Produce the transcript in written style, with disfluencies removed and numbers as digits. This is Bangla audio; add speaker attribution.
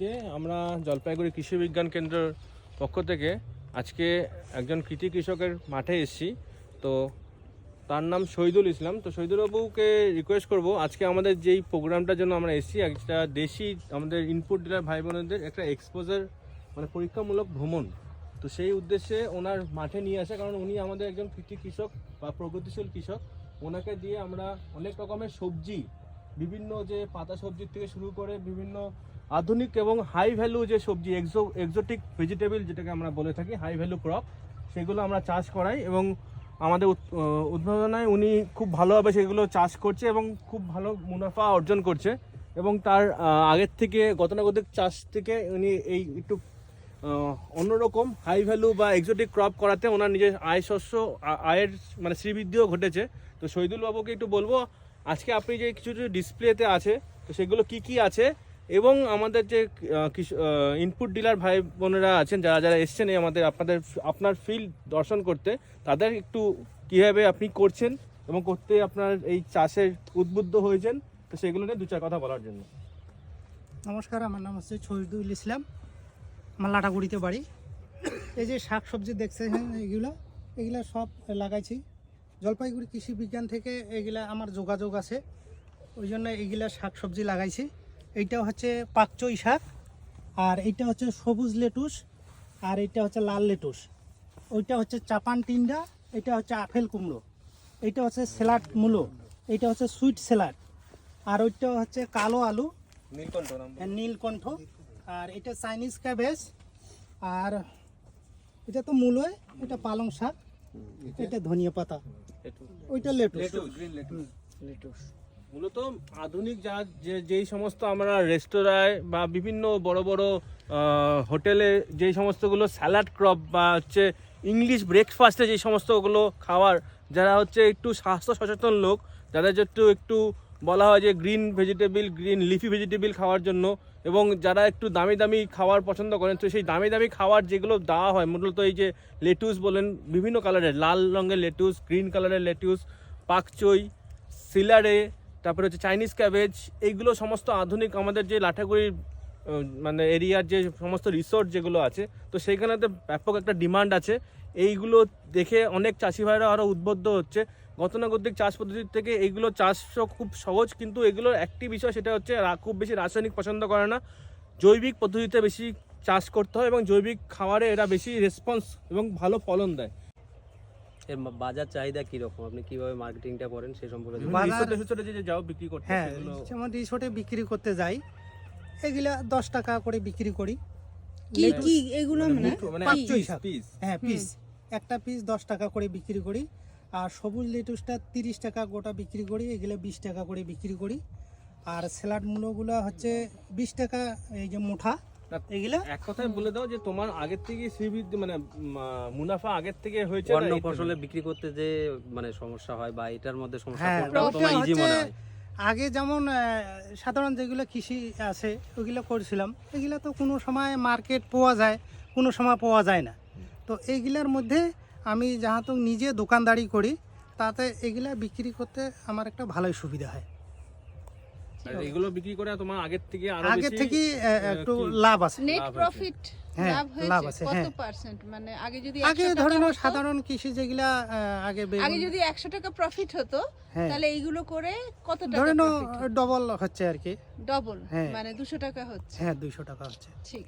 Speaker 1: যে আমরা জলপাইগুড়ি কৃষি বিজ্ঞান কেন্দ্রের পক্ষ থেকে আজকে একজন কৃতি কৃষকের মাঠে এসেছি। তো তার নাম শহীদুল ইসলাম। তো শহীদুল বাবুকে রিকোয়েস্ট করব আজকে আমাদের যেই প্রোগ্রামটার জন্য আমরা এসেছি, একটা দেশি আমাদের ইনপুট ডিলার ভাই বোনদের একটা এক্সপোজার মানে পরীক্ষামূলক ভ্রমণ, তো সেই উদ্দেশ্যে ওনার মাঠে নিয়ে আসা। কারণ উনি আমাদের একজন কৃতি কৃষক বা প্রগতিশীল কৃষক। ওনাকে দিয়ে আমরা অনেক রকমের সবজি, বিভিন্ন যে পাতা সবজির থেকে শুরু করে বিভিন্ন আধুনিক এবং হাই ভ্যালু যে সবজি, এক্সোটিক ভেজিটেবল যেটাকে আমরা বলে থাকি, হাই ভ্যালু ক্রপ, সেগুলো আমরা চাষ করাই এবং আমাদের উদ্ভাবনায় উনি খুব ভালোভাবে সেগুলো চাষ করছে এবং খুব ভালো মুনাফা অর্জন করছে। এবং তার আগের থেকে গতানুগতিক চাষ থেকে উনি এই একটু অন্যরকম হাই ভ্যালু বা এক্সোটিক ক্রপ করাতে ওনার নিজের আয়ের মানে শ্রীবৃদ্ধিও ঘটেছে। তো শহীদুল বাবুকে একটু বলবো আজকে আপনি যে কিছু কিছু ডিসপ্লেতে আছে, তো সেগুলো কি কি আছে এবং আমাদের যে ইনপুট ডিলার ভাই বোনেরা আছেন, যারা যারা এসছেন এই আপনার ফিল্ড দর্শন করতে, তাদের একটু কীভাবে আপনি করছেন এবং করতে আপনার এই চাষের উদ্বুদ্ধ হয়েছেন, তো সেগুলো নিয়ে দু চার কথা বলার জন্য।
Speaker 2: নমস্কার, আমার নাম হচ্ছে শহীদুল ইসলাম, আমার লাটাগুড়িতে বাড়ি। এই যে শাক সবজি দেখছেন এগুলা সব লাগাইছি জলপাইগুড়ি কৃষি বিজ্ঞান থেকে। এগুলা আমার যোগাযোগ আছে, ওই জন্য এইগুলা শাক সবজি লাগাইছি। এইটা হচ্ছে পাকচই শাক, আর এইটা হচ্ছে সবুজ লেটুস, আর এইটা হচ্ছে লাল লেটুস, ওইটা হচ্ছে চাপান টিন্ডা, এটা হচ্ছে আপেল কুমড়ো, এইটা হচ্ছে স্যালাড মূলো, এইটা হচ্ছে সুইট স্যালাড, আর ওইটা হচ্ছে কালো আলু নীলকণ্ঠ, আর এটা চাইনিজ ক্যাবেজ, আর এটা তো মূলোয়, এটা পালং শাক, এটা ধনিয়া পাতা, ওইটা লেটুস।
Speaker 1: মূলত আধুনিক যেই সমস্ত আমরা রেস্তোরাঁয় বা বিভিন্ন বড় বড় হোটেলে যেই সমস্তগুলো স্যালাড ক্রপ বা হচ্ছে ইংলিশ ব্রেকফাস্টে যেই সমস্তগুলো খাওয়ার, যারা হচ্ছে একটু স্বাস্থ্য সচেতন লোক, যাদের একটু বলা হয় যে গ্রিন লিফি ভেজিটেবল খাওয়ার জন্য, এবং যারা একটু দামি দামি খাবার পছন্দ করেন, তো সেই দামি দামি খাবার যেগুলো দেওয়া হয় মূলত এই যে লেটুস বলেন, বিভিন্ন কালারের, লাল রঙের লেটুস, গ্রিন কালারের লেটুস, পাকচই, সিলারে, তারপরে হচ্ছে চাইনিজ ক্যাবেজ, এইগুলো সমস্ত আধুনিক আমাদের যে লাটাগুড়ির মানে এরিয়ার যে সমস্ত রিসোর্ট যেগুলো আছে, তো সেইখানেতে ব্যাপক একটা ডিমান্ড আছে। এইগুলো দেখে অনেক চাষি ভাইরা আরও উদ্বুদ্ধ হচ্ছে। গতানুগতিক চাষ পদ্ধতির থেকে এইগুলো চাষও খুব সহজ, কিন্তু এগুলোর একটি বিষয়, সেটা হচ্ছে খুব বেশি রাসায়নিক পছন্দ করে না, জৈবিক পদ্ধতিতে বেশি চাষ করতে হয় এবং জৈবিক খাবারে এরা বেশি রেসপন্স এবং ভালো ফলন দেয়।
Speaker 3: এর বাজার চাহিদা কিরকম, আপনি কিভাবে মার্কেটিংটা করেন সে সম্পর্কে?
Speaker 1: যাও বিক্রি করতে,
Speaker 2: হ্যাঁ, যেমন রিসোর্টে বিক্রি করতে যাই, এগুলা 10 টাকা করে বিক্রি করি।
Speaker 4: কি এগুলো
Speaker 2: মানে পাকচই শাক, হ্যাঁ পিস, একটা পিস 10 টাকা করে বিক্রি করি। আর সবুজ লেটুসটা 30 টাকা গোটা বিক্রি করি, এগুলো 20 টাকা করে বিক্রি করি। আর স্যালাড মূলোগুলো হচ্ছে 20 টাকা এই যে মুঠা। এগুলা
Speaker 1: এক কথায় বলে দাও যে তোমার আগের থেকে শ্রীবৃদ্ধি মানে মুনাফা আগের থেকে হয়েছে।
Speaker 3: অন্য ফসলে বিক্রি করতে যে মানে সমস্যা হয় বা এটার মধ্যে সমস্যা,
Speaker 2: হ্যাঁ,
Speaker 3: কোনটা তোমার ইজি মনে হয়?
Speaker 2: আগে যেমন সাধারণ যেগুলো কৃষি আছে ওইগুলো করছিলাম, এগুলো তো কোনো সময় মার্কেট পাওয়া যায়, কোনো সময় পাওয়া যায় না। তো এইগুলোর মধ্যে আমি যাহা তো নিজে দোকানদারি করি, তাতে এগুলা বিক্রি করতে আমার একটা ভালোই সুবিধা হয়।
Speaker 1: এগুলো বিক্রি করে তোমার আগের থেকে
Speaker 2: একটু লাভ আছে,
Speaker 4: নেট প্রফিট
Speaker 2: লাভ আছে।
Speaker 4: কত পার্সেন্ট? মানে
Speaker 2: আগে ধরেন সাধারণ কৃষি যেগুলা আগে
Speaker 4: যদি 100 টাকা প্রফিট হতো, তাহলে এইগুলো করে কত টাকা
Speaker 2: ধরেন
Speaker 4: প্রফিট?
Speaker 2: ডবল হচ্ছে আর কি,
Speaker 4: ডবল, মানে 200 টাকা হচ্ছে।
Speaker 2: হ্যাঁ 200 টাকা হচ্ছে।
Speaker 4: ঠিক।